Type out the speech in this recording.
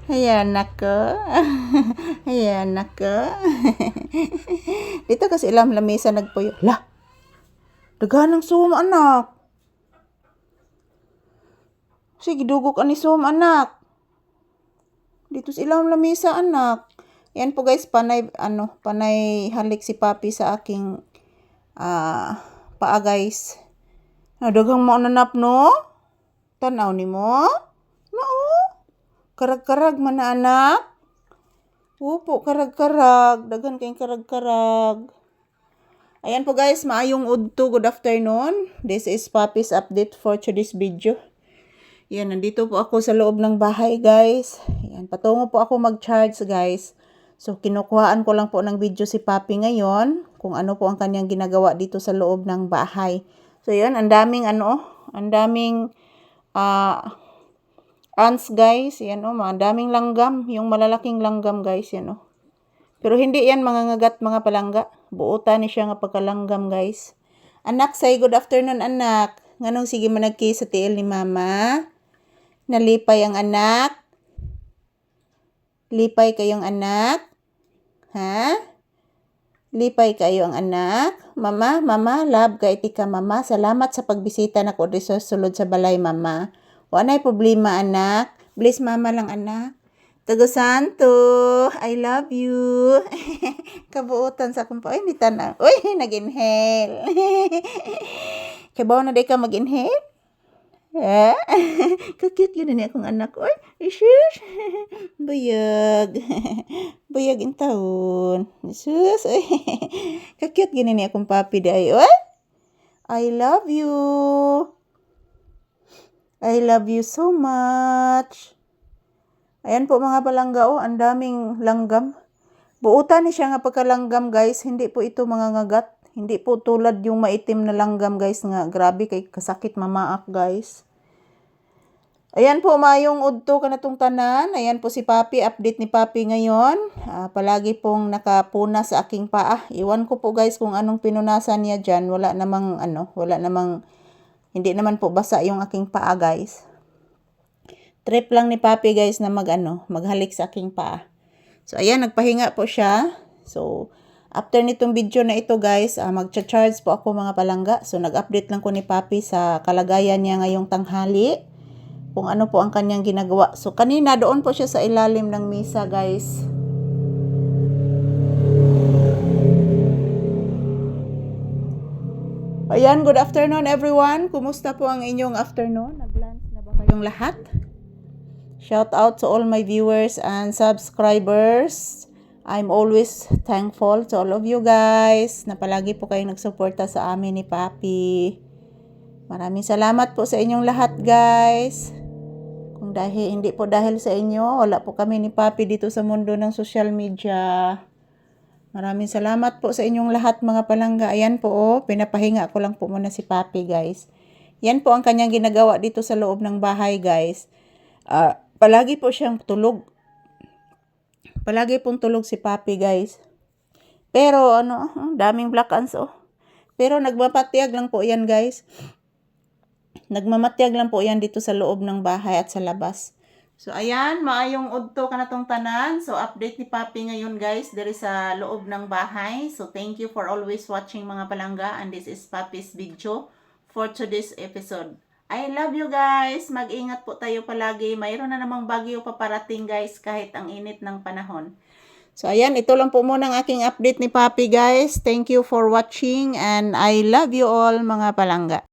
Ayan ako. Ayan ako. Dito kasi ilang lamesa nagpuyo. Lah! Daganang sum, anak. Sige, dugok ani sum, anak. Dito sa ilang lamesa, anak. Yan po guys, panay halik si Papi sa aking paa guys. Daghang mo nanap no? Tanaw ni mo? Nao? Karag-karag man na anak? Opo, karag-karag. Daghan kayong karag-karag. Ayan po guys, maayong udto. Good afternoon. This is Papi's update for today's video. Yan, nandito po ako sa loob ng bahay guys. Yan, patungo po ako mag-charge guys. So, kinukuhaan ko lang po ng video si Papi ngayon kung ano po ang kanyang ginagawa dito sa loob ng bahay. So, yan, ang daming ants guys. Yan mga daming langgam. Yung malalaking langgam guys, yan Pero hindi yan mga ngagat, mga palangga. Buutan ni siya nga pagkalanggam guys. Anak, say good afternoon anak. Nganong sige managki sa tiil ni mama. Nalipay ang anak. Lipay kayong anak. Ha? Lipay kayo ang anak. Mama, love ka itika mama. Salamat sa pagbisita na ko sa sulod sa balay mama. Wanay problema anak. Bless mama lang anak. Tago Santo, I love you. Kabuutan sa akong ay, nita na. Uy, nag-inhale. Kabaw na day ka mag-inhale? Kakit yun na akong anak. Uy, isus. Buyag. Buyag in taon. Isus. Kakit yun na akong papi day. Uy, I love you. I love you so much. Ayan po mga palangga ang daming langgam. Buutan ni siya nga pagkalanggam guys, hindi po ito mga ngagat. Hindi po tulad yung maitim na langgam guys nga grabe kay kasakit mamaak guys. Ayan po mayong udto kanatong tanan. Ayan po si Papi, update ni Papi ngayon. Palagi pong nakapuna sa aking paa. Iwan ko po guys kung anong pinunasan niya dyan. Hindi naman po basa yung aking paa guys. Trip lang ni Papi guys na maghalik sa aking paa. So ayan, nagpahinga po siya. So after nitong video na ito guys, magcha-charge po ako mga palangga. So nag-update lang ko ni Papi sa kalagayan niya ngayong tanghali. Kung ano po ang kanyang ginagawa. So kanina doon po siya sa ilalim ng mesa guys. Ayan, good afternoon everyone. Kumusta po ang inyong afternoon? Nag-lunch na ba kayong lahat? Shout out to all my viewers and subscribers. I'm always thankful to all of you guys na palagi po kayong nagsuporta sa amin ni Papi. Maraming salamat po sa inyong lahat guys. Kung hindi po dahil sa inyo, wala po kami ni Papi dito sa mundo ng social media. Maraming salamat po sa inyong lahat mga palangga. Ayan po pinapahinga ko lang po muna si Papi guys. Yan po ang kanyang ginagawa dito sa loob ng bahay guys. Palagi po siyang tulog. Palagi pong tulog si Papi guys. Pero daming black ants Pero nagmamatyag lang po yan guys. Nagmamatyag lang po yan dito sa loob ng bahay at sa labas. So ayan, maayong udto kanatong tanan. So update ni Papi ngayon guys diri sa loob ng bahay. So thank you for always watching mga palangga, and this is Papi's video for today's episode. I love you guys. Mag-ingat po tayo palagi. Mayroon na namang bagyo paparating guys kahit ang init ng panahon. So ayan, ito lang po muna ang aking update ni Papi guys. Thank you for watching and I love you all mga palangga.